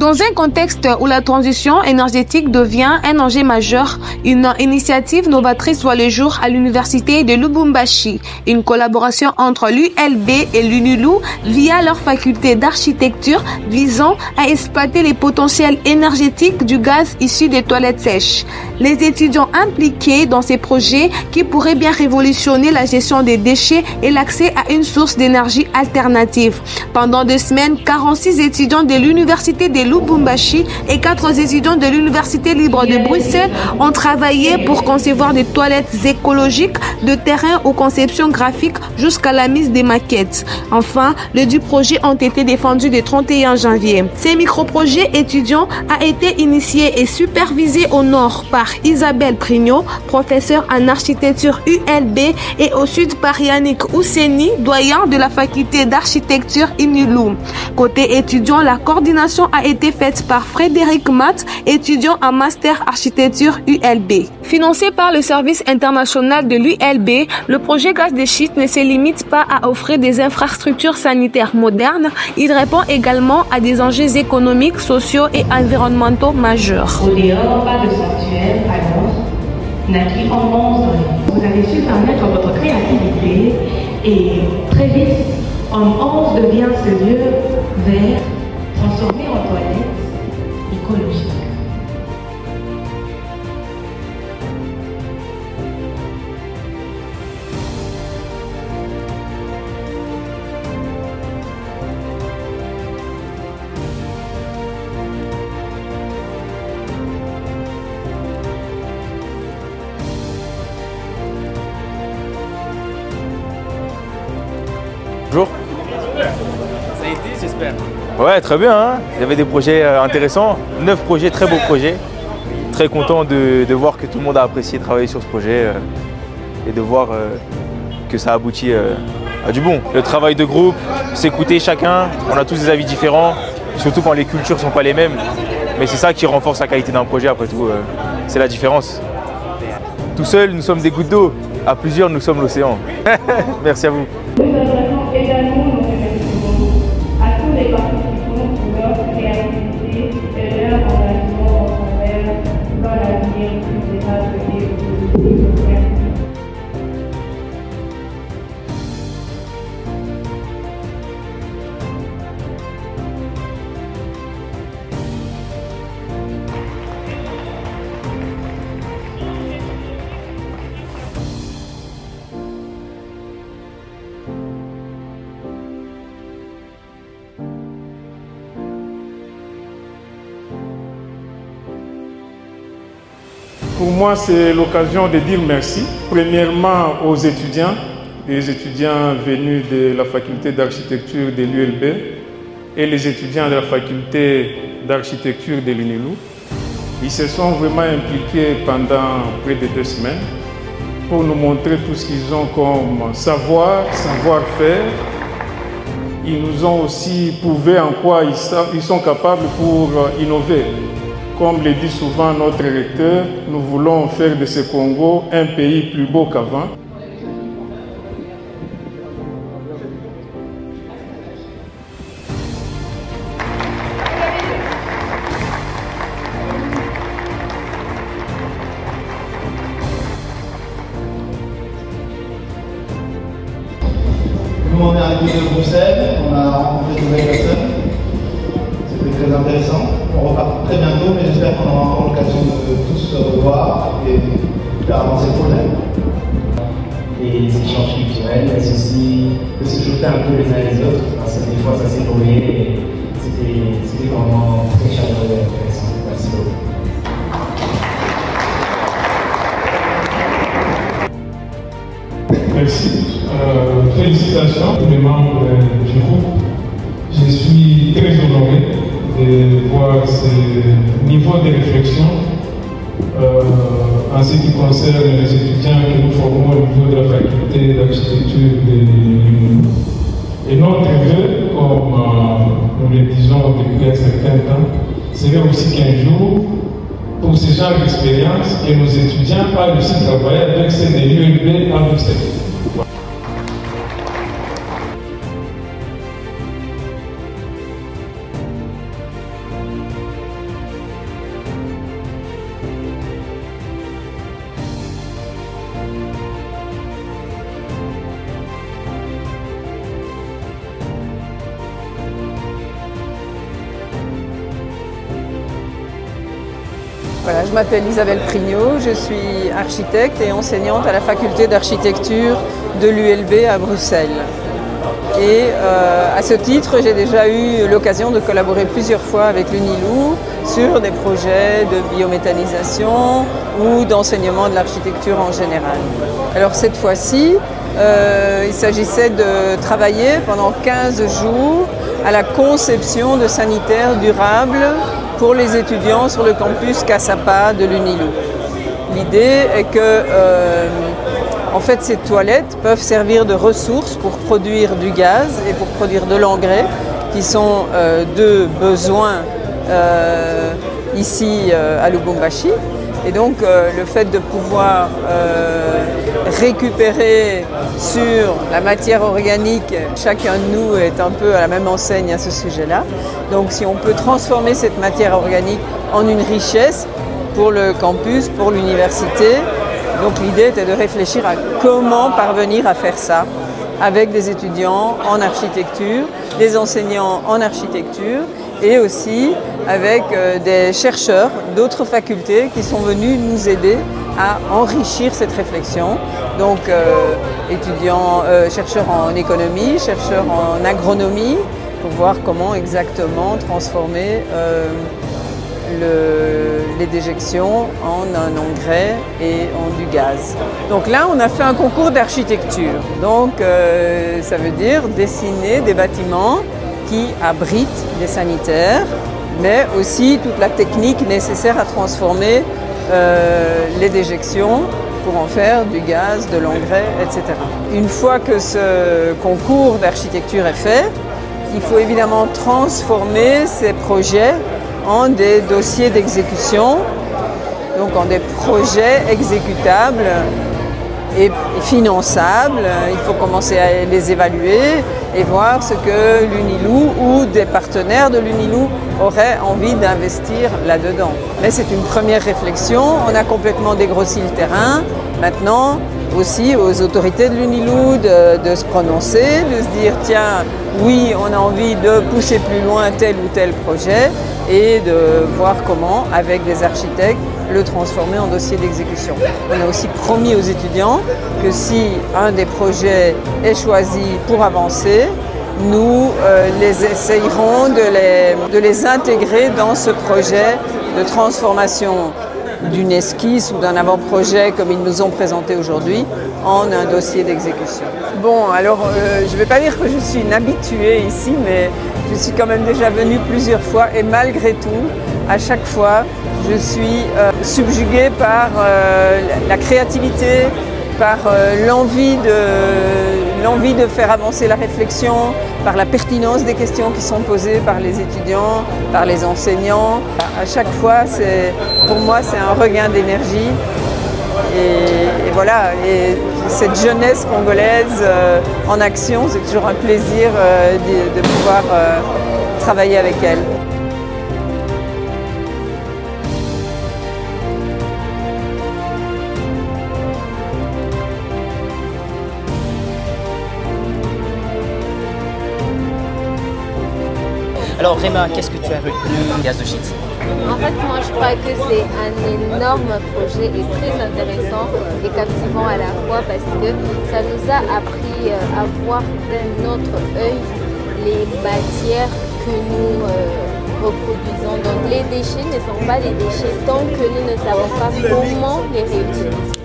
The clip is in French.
Dans un contexte où la transition énergétique devient un enjeu majeur, une initiative novatrice voit le jour à l'université de Lubumbashi. Une collaboration entre l'ULB et l'UNILU via leur faculté d'architecture visant à exploiter les potentiels énergétiques du gaz issu des toilettes sèches. Les étudiants impliqués dans ces projets qui pourraient bien révolutionner la gestion des déchets et l'accès à une source d'énergie alternative. Pendant 2 semaines, 46 étudiants de l'université de Lubumbashi et 4 étudiants de l'université libre de Bruxelles ont travaillé pour concevoir des toilettes écologiques de terrain aux conceptions graphiques jusqu'à la mise des maquettes. Enfin, les 10 projets ont été défendus le 31 janvier. Ces micro-projets étudiants a été initié et supervisé au nord par Isabelle Prignot, professeure en architecture ULB, et au sud par Yannick Ousseni, doyen de la faculté d'architecture UNILU. Côté étudiants, la coordination a été faite par Frédéric Matt, étudiant en master architecture ULB. Financé par le service international de l'ULB, le projet gaz de schiste ne se limite pas à offrir des infrastructures sanitaires modernes, il répond également à des enjeux économiques, sociaux et environnementaux majeurs. Au dehors, pas de sanctuaire, alors, naquit en 11 ans. Vous avez su permettre votre créativité et très vite, en 11 devient ce lieu vert transformé en toilette écologique. Bonjour. Ça a été, j'espère. Ouais, très bien. Hein, il y avait des projets intéressants, 9 projets, très beaux projets. Très content de voir que tout le monde a apprécié travailler sur ce projet et de voir que ça aboutit à du bon. Le travail de groupe, s'écouter chacun, on a tous des avis différents, surtout quand les cultures ne sont pas les mêmes. Mais c'est ça qui renforce la qualité d'un projet après tout, c'est la différence. Tout seul, nous sommes des gouttes d'eau. À plusieurs, nous sommes l'océan. Merci à vous. Nous adressons également nos remerciements à tous les participants pour leur créativité et leur engagement au travers dans l'avenir plus durable et positif. Merci. Pour moi, c'est l'occasion de dire merci. Premièrement aux étudiants, les étudiants venus de la faculté d'architecture de l'ULB et les étudiants de la faculté d'architecture de l'UNILU. Ils se sont vraiment impliqués pendant près de 2 semaines pour nous montrer tout ce qu'ils ont comme savoir-faire. Ils nous ont aussi prouvé en quoi ils sont capables pour innover. Comme le dit souvent notre recteur, nous voulons faire de ce Congo un pays plus beau qu'avant. Nous, on est arrivé de Bruxelles, on a rencontré de nouvelles personnes. C'était très intéressant. On repart très bientôt, mais j'espère qu'on aura encore l'occasion de tous se revoir et faire avancer le projet. Les échanges culturels, mais aussi de se chauffer un peu les uns les autres, parce que des fois ça s'est brûlé et c'était vraiment très chaleureux et intéressant. Merci beaucoup. Merci. Félicitations pour les membres du groupe. Je suis très honoré de voir ce niveau de réflexion en ce qui concerne les étudiants que nous formons au niveau de la faculté d'architecture de l'UNILU. Et notre vœu, comme nous le disons depuis un certain temps, serait aussi qu'un jour, pour ce genre d'expérience, que nos étudiants aillent aussi travailler avec ceux de l'ULB en Bruxelles. Voilà, je m'appelle Isabelle Prignot, je suis architecte et enseignante à la faculté d'architecture de l'ULB à Bruxelles. Et à ce titre, j'ai déjà eu l'occasion de collaborer plusieurs fois avec l'UNILOU sur des projets de biométhanisation ou d'enseignement de l'architecture en général. Alors cette fois-ci, il s'agissait de travailler pendant 15 jours à la conception de sanitaires durables pour les étudiants sur le campus Cassapa de l'UNILOU. L'idée est que en fait, ces toilettes peuvent servir de ressources pour produire du gaz et pour produire de l'engrais, qui sont deux besoins ici à Lubumbashi. Et donc, le fait de pouvoir récupérer sur la matière organique, chacun de nous est un peu à la même enseigne à ce sujet-là. Donc, si on peut transformer cette matière organique en une richesse pour le campus, pour l'université, donc l'idée était de réfléchir à comment parvenir à faire ça avec des étudiants en architecture, des enseignants en architecture et aussi avec des chercheurs d'autres facultés qui sont venus nous aider à enrichir cette réflexion. Donc chercheurs en économie, chercheurs en agronomie, pour voir comment exactement transformer les déjections en un engrais et en du gaz. Donc là, on a fait un concours d'architecture. Donc ça veut dire dessiner des bâtiments qui abritent des sanitaires, mais aussi toute la technique nécessaire à transformer les déjections pour en faire du gaz, de l'engrais, etc. Une fois que ce concours d'architecture est fait, il faut évidemment transformer ces projets en des dossiers d'exécution, donc en des projets exécutables et finançables. Il faut commencer à les évaluer et voir ce que l'UNILOU ou des partenaires de l'UNILOU auraient envie d'investir là-dedans. Mais c'est une première réflexion, on a complètement dégrossi le terrain. Maintenant, aussi aux autorités de l'UNILOU de se prononcer, de se dire tiens, oui, on a envie de pousser plus loin tel ou tel projet et de voir comment, avec des architectes, le transformer en dossier d'exécution. On a aussi promis aux étudiants que si un des projets est choisi pour avancer, nous les essayerons de les intégrer dans ce projet de transformation d'une esquisse ou d'un avant-projet comme ils nous ont présenté aujourd'hui en un dossier d'exécution. Bon, alors je ne vais pas dire que je suis une habituée ici, mais je suis quand même déjà venue plusieurs fois et malgré tout, à chaque fois, je suis subjuguée par la créativité, par l'envie de faire avancer la réflexion, par la pertinence des questions qui sont posées par les étudiants, par les enseignants. À chaque fois, pour moi, c'est un regain d'énergie. Et voilà, et cette jeunesse congolaise en action, c'est toujours un plaisir de pouvoir travailler avec elle. Alors Réma, qu'est-ce que tu as retenu Gaz de Shit? En fait, moi je crois que c'est un énorme projet et très intéressant et captivant à la fois parce que ça nous a appris à voir d'un autre œil les matières que nous reproduisons. Donc les déchets ne sont pas des déchets tant que nous ne savons pas comment les réutiliser.